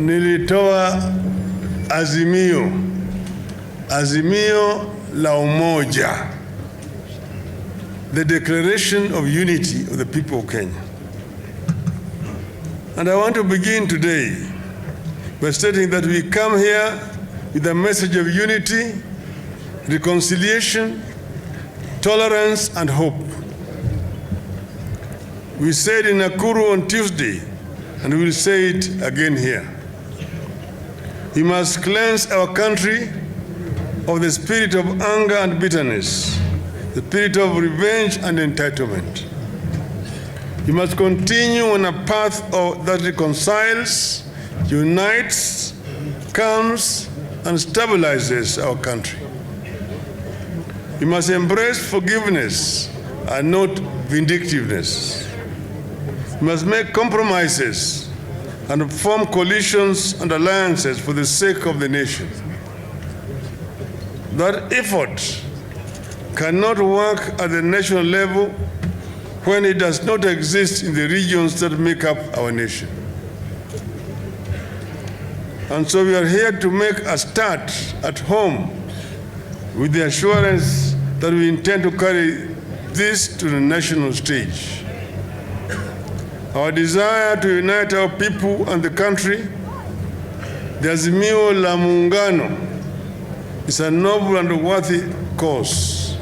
nilitoa azimio la umoja, the declaration of unity of the people of Kenya. And I want to begin today by stating that we come here with a message of unity, reconciliation, tolerance, and hope. We said in Nakuru on Tuesday, and we will say it again here. We must cleanse our country of the spirit of anger and bitterness, the spirit of revenge and entitlement. We must continue on a path that reconciles, unites, calms, and stabilizes our country. We must embrace forgiveness and not vindictiveness. We must make compromises and form coalitions and alliances for the sake of the nation. That effort cannot work at the national level when it does not exist in the regions that make up our nation. And so we are here to make a start at home with the assurance that we intend to carry this to the national stage. Our desire to unite our people and the country, the Azimio la Muungano, is a noble and worthy cause.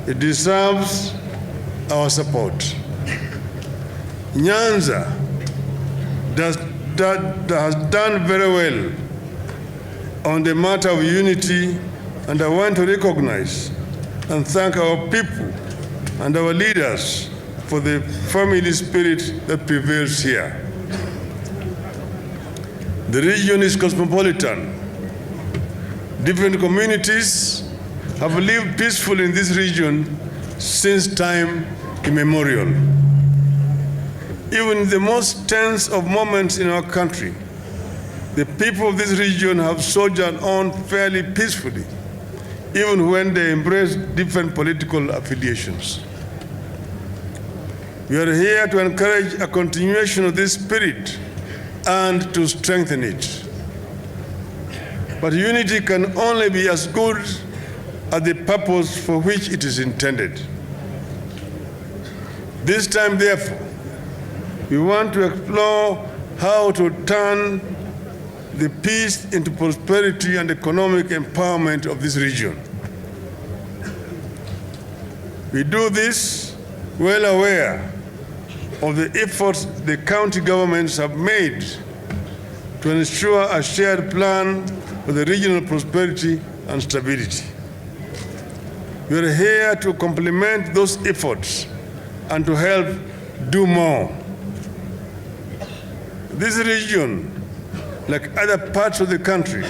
It deserves our support. Nyanza has done very well on the matter of unity, and I want to recognize and thank our people and our leaders for the family spirit that prevails here. The region is cosmopolitan. Different communities have lived peacefully in this region since time immemorial. Even in the most tense of moments in our country, the people of this region have sojourned on fairly peacefully, even when they embrace different political affiliations. We are here to encourage a continuation of this spirit and to strengthen it. But unity can only be as good as the purpose for which it is intended. This time, therefore, we want to explore how to turn the peace into prosperity and economic empowerment of this region. We do this well aware of the efforts the county governments have made to ensure a shared plan for the regional prosperity and stability. We are here to complement those efforts and to help do more. This region, like other parts of the country,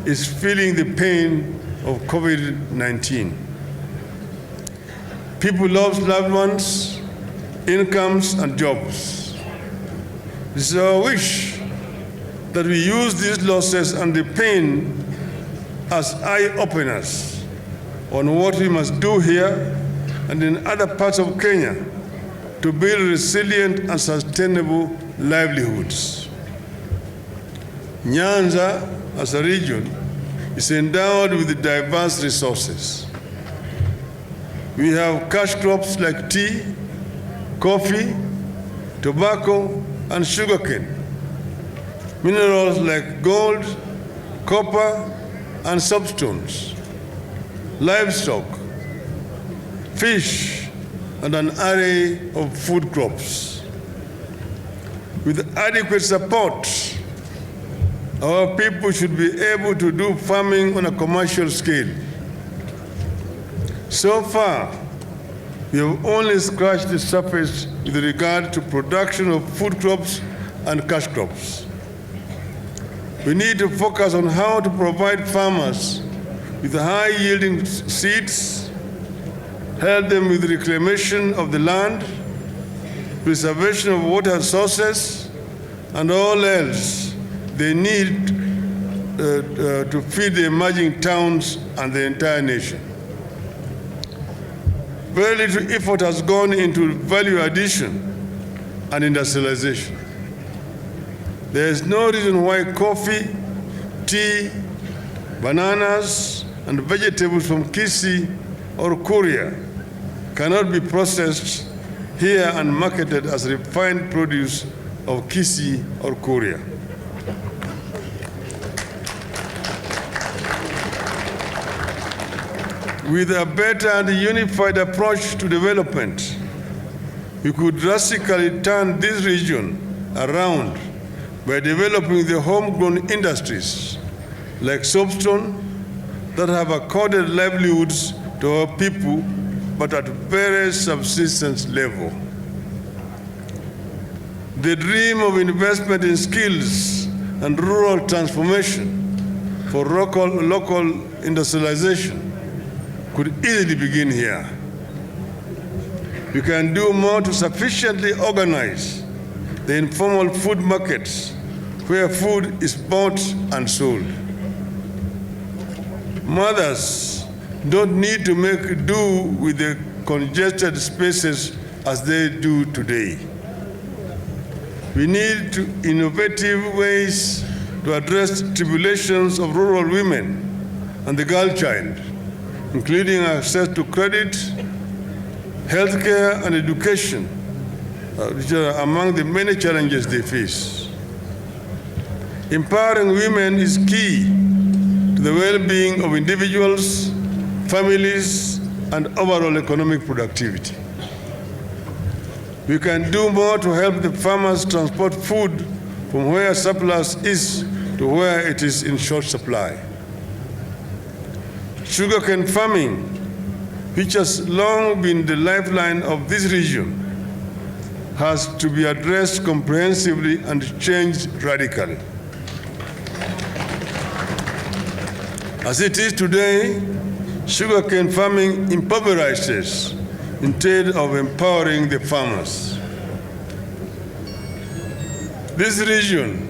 is feeling the pain of COVID-19. People lost loved ones, incomes, and jobs. It is our wish that we use these losses and the pain as eye-openers on what we must do here and in other parts of Kenya to build resilient and sustainable livelihoods. Nyanza, as a region, is endowed with diverse resources. We have cash crops like tea, coffee, tobacco, and sugarcane. Minerals like gold, copper, and soapstones. Livestock, fish, and an array of food crops. With adequate support, our people should be able to do farming on a commercial scale. So far, we have only scratched the surface with regard to production of food crops and cash crops. We need to focus on how to provide farmers with high-yielding seeds, help them with reclamation of the land, preservation of water sources, and all else they need to feed the emerging towns and the entire nation. Very little effort has gone into value addition and industrialization. There is no reason why coffee, tea, bananas, and vegetables from Kisii or Kuria cannot be processed here and marketed as refined produce of Kisii or Kuria. With a better and unified approach to development, we could drastically turn this region around by developing the homegrown industries like soapstone that have accorded livelihoods to our people, but at very subsistence level. The dream of investment in skills and rural transformation for local industrialization could easily begin here. We can do more to sufficiently organize the informal food markets where food is bought and sold. Mothers don't need to make do with the congested spaces as they do today. We need innovative ways to address tribulations of rural women and the girl child, including access to credit, healthcare, and education, which are among the many challenges they face. Empowering women is key to the well-being of individuals, families, and overall economic productivity. We can do more to help the farmers transport food from where surplus is to where it is in short supply. Sugarcane farming, which has long been the lifeline of this region, has to be addressed comprehensively and changed radically. As it is today, sugarcane farming impoverishes instead of empowering the farmers. This region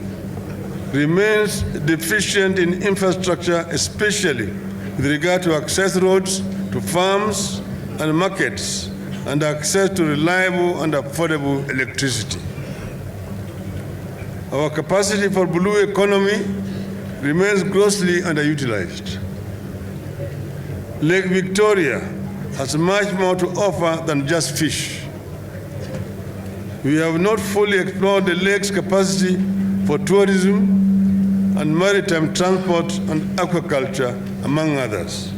remains deficient in infrastructure, especially with regard to access roads to farms and markets and access to reliable and affordable electricity. Our capacity for blue economy remains grossly underutilized. Lake Victoria has much more to offer than just fish. We have not fully explored the lake's capacity for tourism and maritime transport and aquaculture, among others.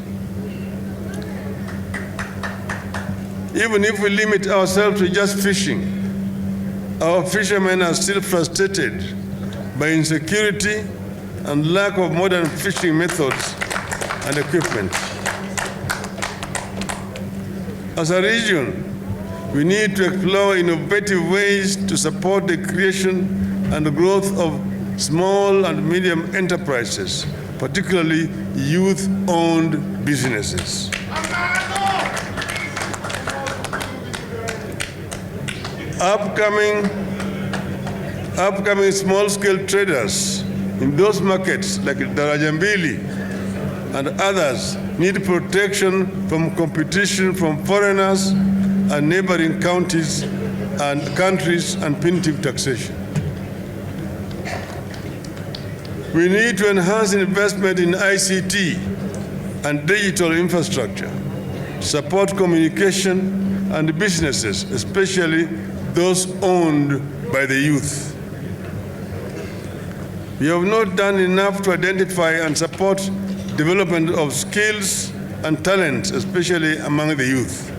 Even if we limit ourselves to just fishing, our fishermen are still frustrated by insecurity and lack of modern fishing methods and equipment. As a region, we need to explore innovative ways to support the creation and growth of small and medium enterprises, particularly youth-owned businesses. Upcoming small-scale traders in those markets like Darajambili and others need protection from competition from foreigners and neighboring counties and countries and punitive taxation. We need to enhance investment in ICT and digital infrastructure, support communication and businesses, especially those owned by the youth. We have not done enough to identify and support development of skills and talents, especially among the youth.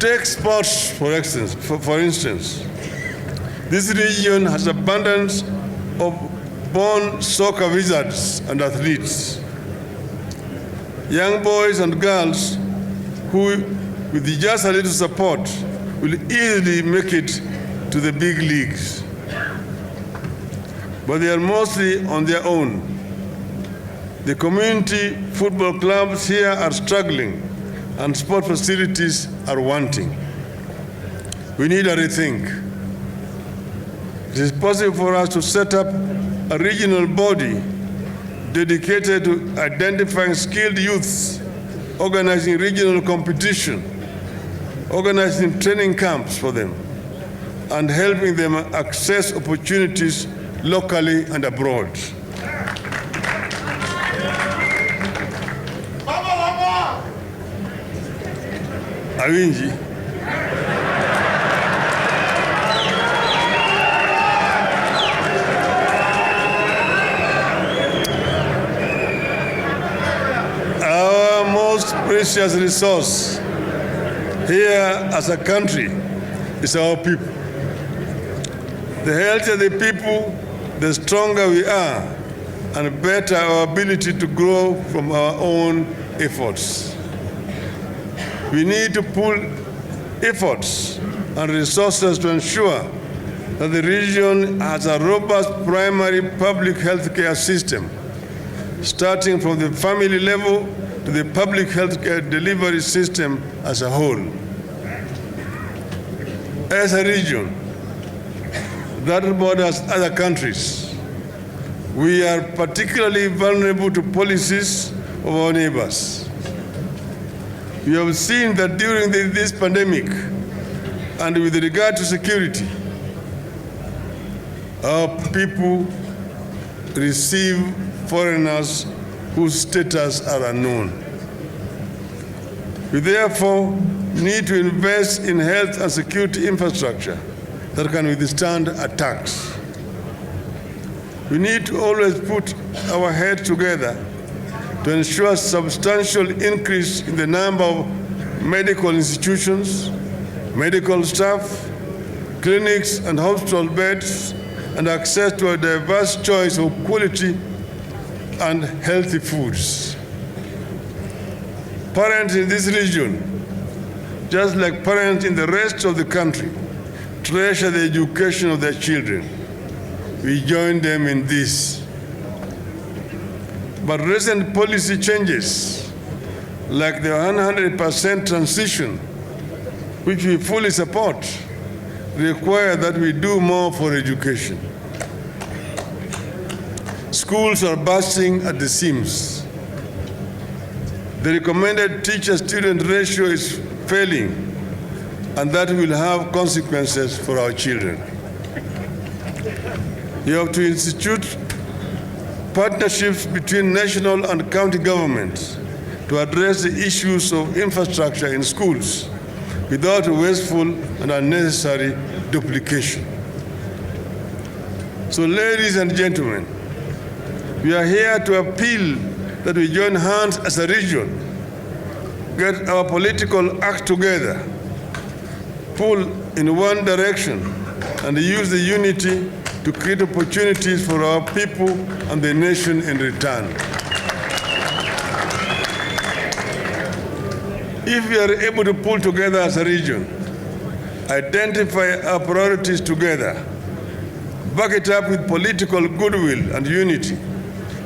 Take sports, for instance. This region has abundance of born soccer wizards and athletes. Young boys and girls who, with just a little support, will easily make it to the big leagues. But they are mostly on their own. The community football clubs here are struggling and sport facilities are wanting. We need a rethink. It is possible for us to set up a regional body dedicated to identifying skilled youths, organizing regional competition, organizing training camps for them, and helping them access opportunities locally and abroad. Awinji. Our most precious resource here as a country is our people. The healthier the people, the stronger we are, and better our ability to grow from our own efforts. We need to pool efforts and resources to ensure that the region has a robust primary public health care system, starting from the family level to the public health care delivery system as a whole. As a region that borders other countries, we are particularly vulnerable to policies of our neighbors. We have seen that during this pandemic and with regard to security, our people receive foreigners whose status are unknown. We therefore need to invest in health and security infrastructure that can withstand attacks. We need to always put our heads together to ensure substantial increase in the number of medical institutions, medical staff, clinics and hospital beds, and access to a diverse choice of quality and healthy foods. Parents in this region, just like parents in the rest of the country, treasure the education of their children. We join them in this. But recent policy changes, like the 100% transition, which we fully support, require that we do more for education. Schools are bursting at the seams. The recommended teacher-student ratio is failing, and that will have consequences for our children. You have to institute partnerships between national and county governments to address the issues of infrastructure in schools without wasteful and unnecessary duplication. So, ladies and gentlemen, we are here to appeal that we join hands as a region, get our political act together, pull in one direction, and use the unity to create opportunities for our people and the nation in return. If we are able to pull together as a region, identify our priorities together, back it up with political goodwill and unity,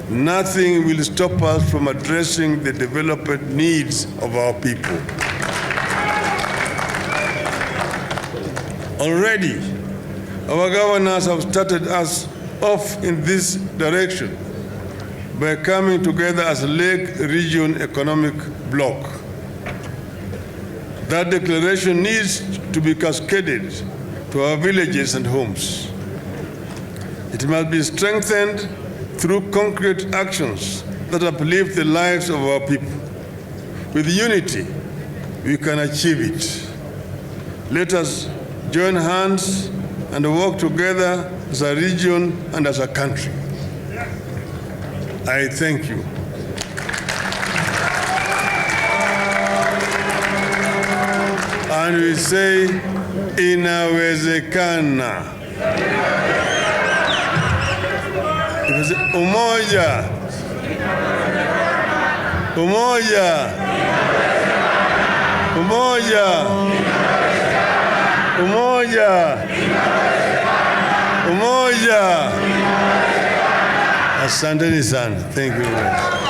nothing will stop us from addressing the development needs of our people. Already, our governors have started us off in this direction by coming together as a Lake Region Economic Bloc. That declaration needs to be cascaded to our villages and homes. It must be strengthened through concrete actions that uplift the lives of our people. With unity, we can achieve it. Let us join hands and work together as a region and as a country. I thank you. And we say, inawezekana. Umoja. Umoja. Umoja. Umoja. Umoja. Asanteni sana. Thank you very much.